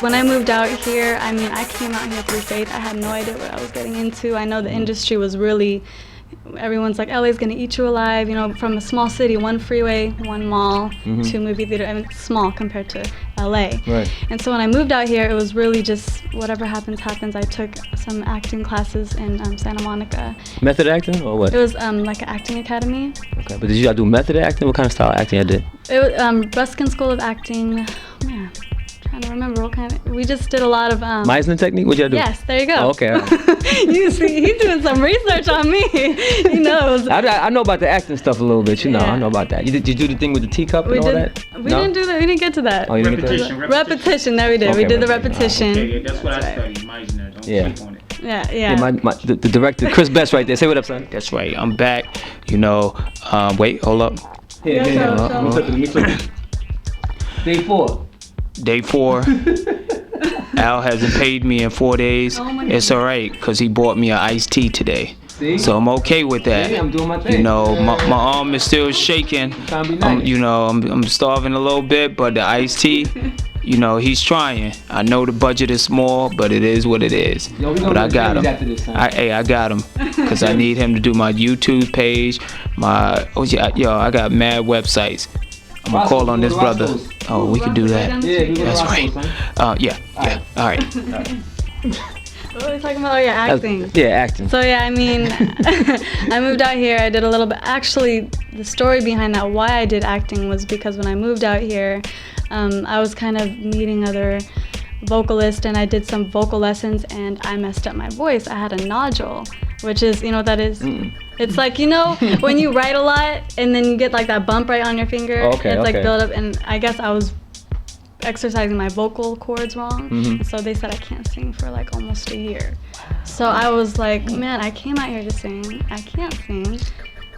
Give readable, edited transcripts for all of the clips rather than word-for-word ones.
When I moved out here, I mean, I came out here through faith. I had no idea what I was getting into. I know the industry was really, everyone's like, LA's gonna eat you alive, you know, from a small city, one freeway, one mall, two movie theater. I mean, it's small compared to LA. Right. And so when I moved out here, it was really just whatever happens, happens. I took some acting classes in Santa Monica. Method acting or what? It was like an acting academy. Okay, but did you do method acting? What kind of style of acting you did? It was Ruskin School of Acting. Man, trying to remember what kind of. We just did a lot of. Meisner technique? What'd you do? Yes, there you go. Oh, okay. All right. You see, he's doing some research on me. He knows. I know about the acting stuff a little bit. You know, I know about that. Did you do the thing with the teacup and all that? We didn't do that. We didn't get to that. Oh, you didn't get to that? Repetition. There we did. Okay, we did the repetition. repetition. Okay, yeah, that's what I studied, Meisner. Don't sleep on it. Yeah. Yeah, the director, Chris Best, right there. Say what up, son. That's right. I'm back. You know, wait, hold up. Yeah. Let me flip it. Day 4. Day 4. Al hasn't paid me in 4 days. Oh my It's all right, because he bought me an iced tea today. See? So I'm okay with that. Yeah, I'm doing my thing. You know, my arm is still shaking. Trying to be nice. You know, I'm starving a little bit, but the iced tea, you know, he's trying. I know the budget is small, but it is what it is. Yo, we gonna But I do got Grammys him. after this time. I got him, because I need him to do my YouTube page. I got mad websites. I'm gonna call on this brother. Oh, we could do that. Yeah, we That's right. Yeah. All right. What are we talking about? Oh yeah, acting. Yeah, acting. So yeah, I mean, I moved out here. I did a little bit. Actually, the story behind that, why I did acting, was because when I moved out here, I was kind of meeting other vocalists, and I did some vocal lessons, and I messed up my voice. I had a nodule, which is, you know what that is? It's like, you know, when you write a lot and then you get like that bump right on your finger. It's like build up, and I guess I was exercising my vocal cords wrong. So they said I can't sing for like almost a year. So I was like, man, I came out here to sing. I can't sing.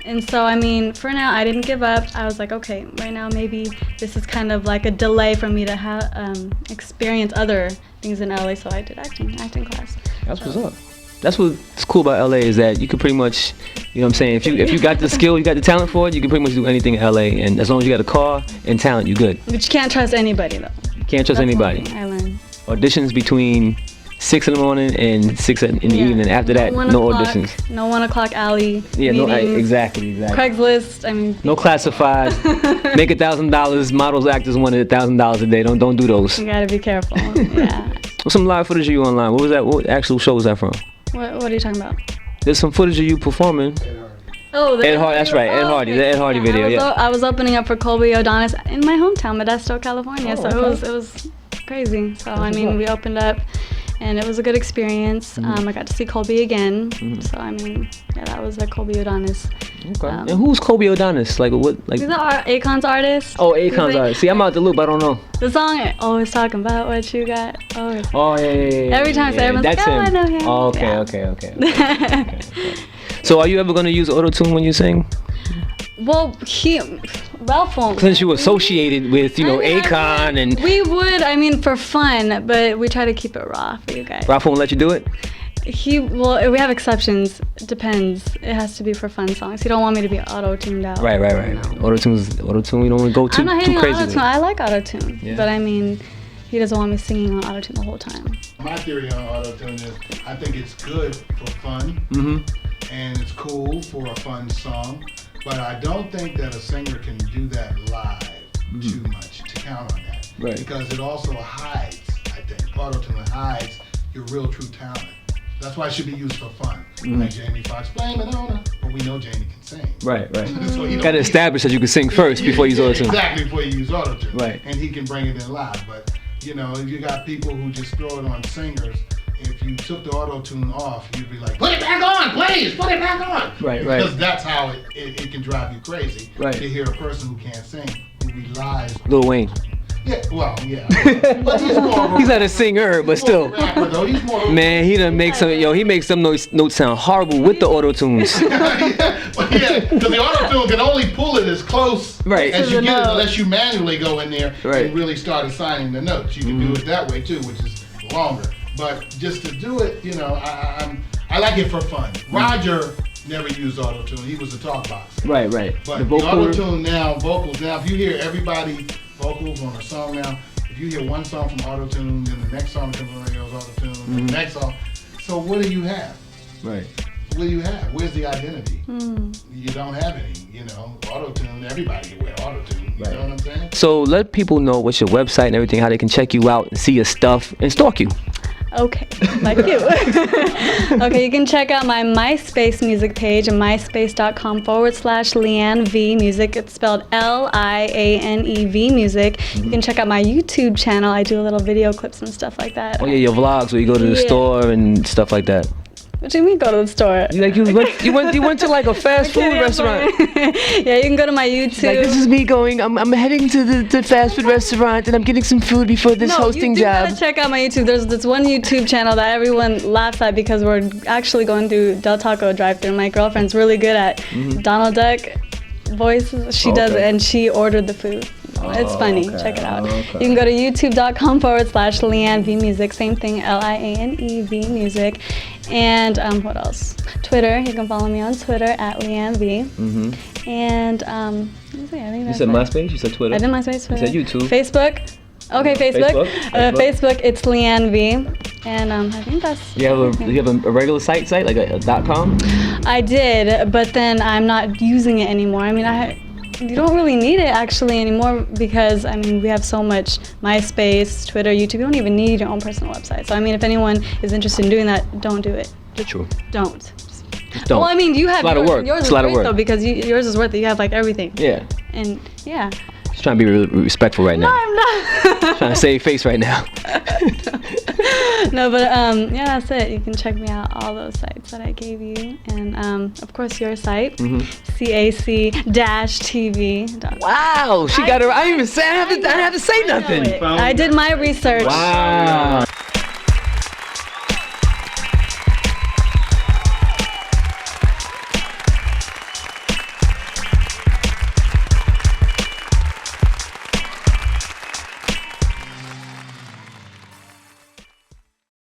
And so, I mean, for now, I didn't give up. I was like, okay, right now maybe this is kind of like a delay for me to experience other things in LA. So I did acting class. That's what's up. That's what's cool about LA, is that you can pretty much, you know what I'm saying, if you got the skill, you got the talent for it, you can pretty much do anything in LA, and as long as you got a car and talent, you're good. But you can't trust anybody though. You can't trust anybody. One thing I learned. Auditions between 6 in the morning and 6 in the evening. After that, no auditions. No 1 o'clock alley. Yeah, meetings, exactly. Craigslist. I mean. No classified. Make $1,000. Models, actors wanted $1,000 a day. Don't do those. You gotta be careful. Yeah. What's some live footage of you online? What was that? What actual show was that from? What are you talking about? There's some footage of you performing. Oh, Ed Hardy. That's right. Ed Hardy. The Ed Hardy video. Yeah. I was opening up for Colby O'Donis in my hometown, Modesto, California. So it was crazy. So I mean, we opened up, and it was a good experience. I got to see Colby again. So I mean, yeah, that was like Colby O'Donis. Okay. And who's Colby O'Donis? Like what? Like. He's Akon's artist. Oh, Akon's artist. See, I'm out the loop. I don't know. The song, always talking about what you got. Always. Oh yeah. Every time, so everyone's like, I know him. Oh, okay. So, are you ever gonna use auto-tune when you sing? Well, Ralph won't. Since you associated with, Akon and. We would, I mean, for fun, but we try to keep it raw for you guys. Ralph won't let you do it? Well, we have exceptions. It depends. It has to be for fun songs. He don't want me to be auto-tuned out. Right. Auto-tune, you don't want to go too crazy. I'm not hating on auto-tune. I like auto-tune. Yeah. But I mean, he doesn't want me singing on auto-tune the whole time. My theory on auto-tune is I think it's good for fun. And it's cool for a fun song. But I don't think that a singer can do that live too much to count on that. Right. Because it also hides, I think, auto-tune hides your real true talent. That's why it should be used for fun. Like Jamie Foxx, blame it on her. But we know Jamie can sing. Right. So you Got to establish that you can sing first before you use auto-tune. Exactly, before you use auto-tune. Right. And he can bring it in live. But, you got people who just throw it on singers. If you took the auto-tune off, you'd be like, put it back on, please, put it back on. Right. Because that's how it can drive you crazy. Right. To hear a person who can't sing, who relies. Lil Wayne. Yeah, well, yeah. But he's more of a, He's not a singer, but still. rapper, though. He's more of a, Man, he done make some, he makes some notes sound horrible with the auto-tunes. because the auto-tune can only pull it as close Right. as To you the get it, note. unless you manually go in there Right. and really start assigning the notes. You can do it that way too, which is longer. But just to do it, I like it for fun. Roger never used auto-tune. He was a talk box. Right. But The the vocal. auto-tune now, vocals now, if you hear everybody vocals on a song now, if you hear one song from auto-tune, then the next song comes on the radio is auto-tune, then the next song. So what do you have? Right. What do you have? Where's the identity? You don't have any, you know. Auto-tune, everybody can wear auto-tune. You know what I'm saying? So let people know what's your website and everything, how they can check you out and see your stuff and stalk you. Okay, like you. Okay, you can check out my MySpace music page at myspace.com/Leanne V Music. It's spelled LIANEV Music. You can check out my YouTube channel. I do little video clips and stuff like that. Oh yeah, your vlogs where you go to the Yeah. store and stuff like that. What do you mean go to the store? You went to like a fast food restaurant. Yeah, you can go to my YouTube. Like, this is me going. I'm heading to the fast food restaurant and I'm getting some food before this hosting you do job. gotta check out my YouTube. There's this one YouTube channel that everyone laughs at because we're actually going through Del Taco drive-thru. My girlfriend's really good at Donald Duck voices. She does it, and she ordered the food. It's funny. okay. Check it out. Okay. You can go to youtube.com/Leanne V Music. Same thing, LIANEV Music. And what else? Twitter. You can follow me on Twitter at Leanne V. And let me see, I think You that's said it. MySpace. You said Twitter. I did MySpace. Twitter. said YouTube. Facebook. Okay, Facebook. Facebook. It's Leanne V. And I think that's. You have a regular site like a .com. I did, but then I'm not using it anymore. I mean, you don't really need it actually anymore because I mean we have so much MySpace, Twitter, YouTube. You don't even need your own personal website. So I mean, if anyone is interested in doing that, don't do it. True. Don't. Don't. Well, I mean, you have It's a lot of yours, work. and yours It's is a lot of great work. though because yours is worth it. You have like everything. Yeah. And yeah. Just trying to be respectful right No, now. I'm not. Trying to save face right now. No, but yeah, that's it. You can check me out all those sites that I gave you, and of course your site, CAC-TV. Wow, she got her. I didn't even say. I didn't have to say I know nothing. it. I did my research. Wow.